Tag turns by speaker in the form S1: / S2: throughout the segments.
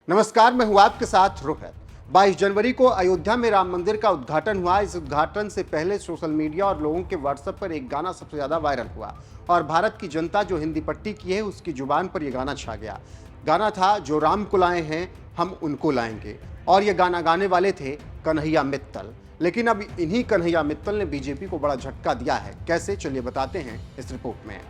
S1: नमस्कार, मैं हूं आपके साथ रोहित। 22 जनवरी को अयोध्या में राम मंदिर का उद्घाटन हुआ। इस उद्घाटन से पहले सोशल मीडिया और लोगों के व्हाट्सएप पर एक गाना सबसे ज्यादा वायरल हुआ और भारत की जनता जो हिंदी पट्टी की है उसकी जुबान पर यह गाना छा गया। गाना था जो राम को लाए हैं हम उनको लाएंगे और यह गाना गाने वाले थे कन्हैया मित्तल। लेकिन अब इन्हीं कन्हैया मित्तल ने बीजेपी को बड़ा झटका दिया है। कैसे, चलिए बताते हैं इस रिपोर्ट में।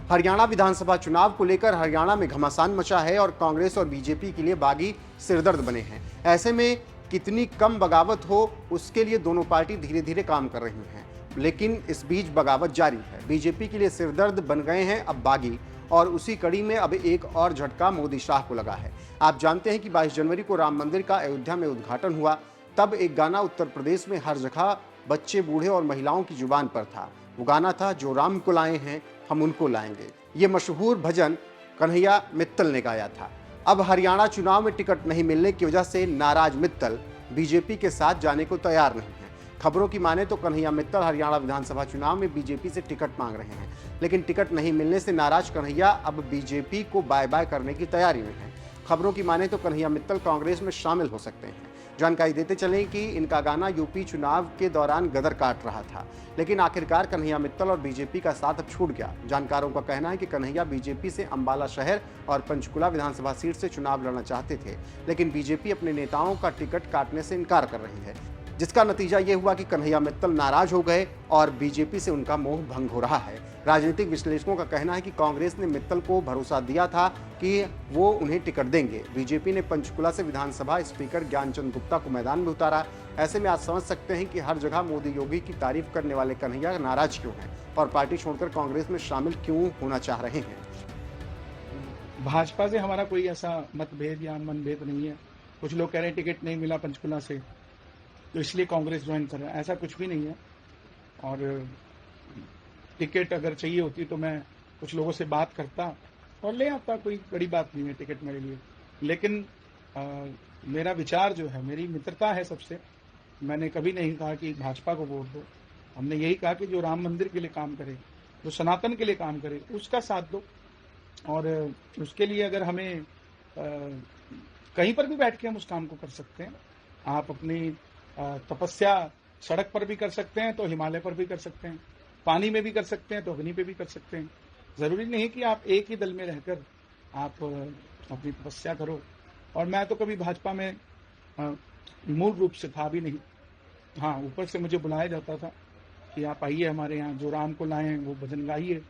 S1: हरियाणा विधानसभा चुनाव को लेकर हरियाणा में घमासान मचा है और कांग्रेस और बीजेपी के लिए बागी सिरदर्द बने हैं। ऐसे में कितनी कम बगावत हो उसके लिए दोनों पार्टी धीरे धीरे काम कर रही हैं, लेकिन इस बीच बगावत जारी है। बीजेपी के लिए सिरदर्द बन गए हैं अब बागी और उसी कड़ी में अब एक और झटका मोदी शाह को लगा है। आप जानते हैं कि 22 जनवरी को राम मंदिर का अयोध्या में उद्घाटन हुआ, तब एक गाना उत्तर प्रदेश में हर जगह बच्चे, बूढ़े और महिलाओं की जुबान पर था। वो गाना था जो राम को लाए हैं हम उनको लाएंगे। ये मशहूर भजन कन्हैया मित्तल ने गाया था। अब हरियाणा चुनाव में टिकट नहीं मिलने की वजह से नाराज मित्तल बीजेपी के साथ जाने को तैयार नहीं है। खबरों की माने तो कन्हैया मित्तल हरियाणा विधानसभा चुनाव में बीजेपी से टिकट मांग रहे हैं, लेकिन टिकट नहीं मिलने से नाराज कन्हैया अब बीजेपी को बाय बाय करने की तैयारी में है। खबरों की माने तो कन्हैया मित्तल कांग्रेस में शामिल हो सकते हैं। जानकारी देते चलें कि इनका गाना यूपी चुनाव के दौरान गदर काट रहा था, लेकिन आखिरकार कन्हैया मित्तल और बीजेपी का साथ अब छूट गया। जानकारों का कहना है कि कन्हैया बीजेपी से अंबाला शहर और पंचकुला विधानसभा सीट से चुनाव लड़ना चाहते थे, लेकिन बीजेपी अपने नेताओं का टिकट काटने से इनकार कर रही है, जिसका नतीजा ये हुआ कि कन्हैया मित्तल नाराज हो गए और बीजेपी से उनका मोह भंग हो रहा है। राजनीतिक विश्लेषकों का कहना है कि कांग्रेस ने मित्तल को भरोसा दिया था कि वो उन्हें टिकट देंगे। बीजेपी ने पंचकुला से विधानसभा स्पीकर ज्ञानचंद गुप्ता को मैदान में उतारा। ऐसे में आप समझ सकते हैं कि हर जगह मोदी योगी की तारीफ करने वाले कन्हैया नाराज क्यों हैं और पार्टी छोड़कर कांग्रेस में शामिल क्यों होना चाह रहे हैं।
S2: भाजपा से हमारा कोई ऐसा मतभेद या मनभेद नहीं है। कुछ लोग कह रहे हैं टिकट नहीं मिला पंचकुला से तो इसलिए कांग्रेस ज्वाइन कर रहा है, ऐसा कुछ भी नहीं है। और टिकट अगर चाहिए होती तो मैं कुछ लोगों से बात करता और ले आता, कोई बड़ी बात नहीं है टिकट मेरे लिए। लेकिन मेरा विचार जो है, मेरी मित्रता है सबसे। मैंने कभी नहीं कहा कि भाजपा को वोट दो। हमने यही कहा कि जो राम मंदिर के लिए काम करे, जो सनातन के लिए काम करे, उसका साथ दो। और उसके लिए अगर हमें कहीं पर भी बैठ के हम उस काम को कर सकते हैं। आप अपनी तपस्या सड़क पर भी कर सकते हैं तो हिमालय पर भी कर सकते हैं, पानी में भी कर सकते हैं तो अग्नि पे भी कर सकते हैं। जरूरी नहीं कि आप एक ही दल में रहकर आप अपनी तपस्या करो। और मैं तो कभी भाजपा में मूल रूप से था भी नहीं। हाँ, ऊपर से मुझे बुलाया जाता था कि आप आइए हमारे यहाँ, जो राम को लाए वो भजन गाइए।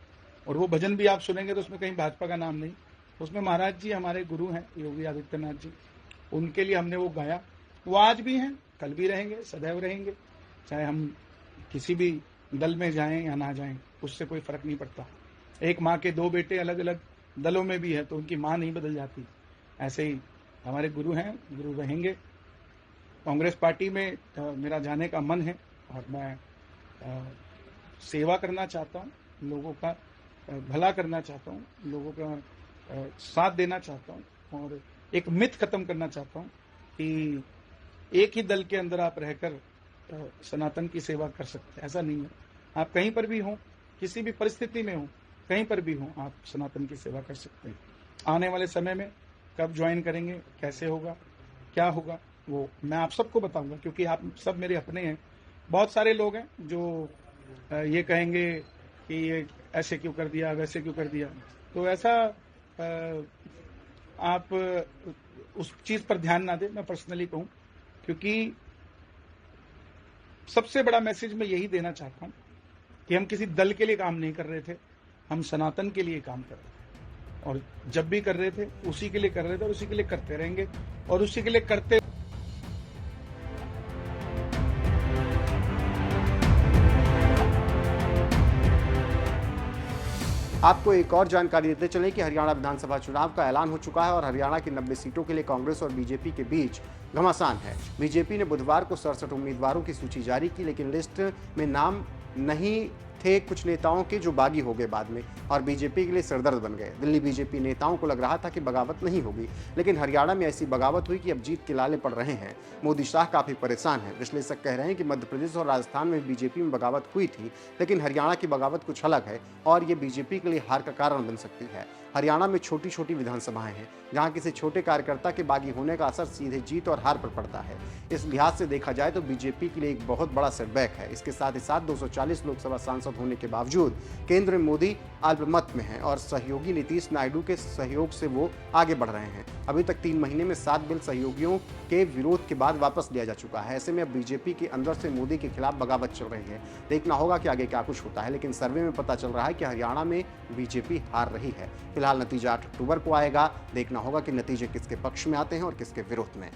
S2: और वो भजन भी आप सुनेंगे तो उसमें कहीं भाजपा का नाम नहीं, उसमें महाराज जी हमारे गुरु हैं योगी आदित्यनाथ जी, उनके लिए हमने वो गाया। वो आज भी हैं, कल भी रहेंगे, सदैव रहेंगे। चाहे हम किसी भी दल में जाएं या ना जाएं, उससे कोई फर्क नहीं पड़ता। एक माँ के दो बेटे अलग अलग दलों में भी है तो उनकी माँ नहीं बदल जाती। ऐसे ही हमारे गुरु हैं, गुरु रहेंगे। कांग्रेस पार्टी में मेरा जाने का मन है और मैं सेवा करना चाहता हूँ, लोगों का भला करना चाहता हूँ, लोगों का साथ देना चाहता हूँ और एक मिथ खत्म करना चाहता हूँ कि एक ही दल के अंदर आप रहकर सनातन की सेवा कर सकते हैं। ऐसा नहीं है। आप कहीं पर भी हो, किसी भी परिस्थिति में हो, कहीं पर भी हो, आप सनातन की सेवा कर सकते हैं। आने वाले समय में कब ज्वाइन करेंगे, कैसे होगा, क्या होगा, वो मैं आप सबको बताऊंगा, क्योंकि आप सब मेरे अपने हैं। बहुत सारे लोग हैं जो ये कहेंगे कि ये ऐसे क्यों कर दिया, वैसे क्यों कर दिया। तो ऐसा आप उस चीज पर ध्यान ना दें, मैं पर्सनली कहूं। क्योंकि सबसे बड़ा मैसेज मैं यही देना चाहता हूं कि हम किसी दल के लिए काम नहीं कर रहे थे, हम सनातन के लिए काम कर रहे थे। और जब भी कर रहे थे उसी के लिए कर रहे थे और उसी के लिए करते रहेंगे और उसी के लिए करते।
S1: आपको एक और जानकारी देते चलें कि हरियाणा विधानसभा चुनाव का ऐलान हो चुका है और हरियाणा की 90 सीटों के लिए कांग्रेस और बीजेपी के बीच घमासान है। बीजेपी ने बुधवार को 67 उम्मीदवारों की सूची जारी की, लेकिन लिस्ट में नाम नहीं थे कुछ नेताओं के जो बागी हो गए बाद में और बीजेपी के लिए सिरदर्द बन गए। दिल्ली बीजेपी नेताओं को लग रहा था कि बगावत नहीं होगी, लेकिन हरियाणा में ऐसी बगावत हुई कि अब जीत के लाले पड़ रहे हैं। मोदी शाह काफी परेशान हैं। विश्लेषक कह रहे हैं कि मध्य प्रदेश और राजस्थान में बीजेपी में बगावत हुई थी, लेकिन हरियाणा की बगावत कुछ अलग है और ये बीजेपी के लिए हार का कारण बन सकती है। हरियाणा में छोटी छोटी विधानसभाएं हैं, जहां किसी छोटे कार्यकर्ता के बागी होने का असर सीधे जीत और हार पर पड़ता है। इस लिहाज से देखा जाए तो बीजेपी के लिए एक बहुत बड़ा सेटबैक है। इसके साथ ही साथ 240 लोकसभा सांसद होने के बावजूद केंद्र में मोदी अल्पमत में हैं और सहयोगी नीतीश नायडू के सहयोग से वो आगे बढ़ रहे हैं। अभी तक 3 महीने में 7 बिल सहयोगियों के विरोध के बाद वापस लिया जा चुका है। ऐसे में अब बीजेपी के अंदर से मोदी के खिलाफ बगावत चल रही है। देखना होगा कि आगे क्या कुछ होता है, लेकिन सर्वे में पता चल रहा है कि हरियाणा में बीजेपी हार रही है। फिलहाल नतीजा 8 अक्टूबर को आएगा। देखना होगा कि नतीजे किसके पक्ष में आते हैं और किसके विरोध में।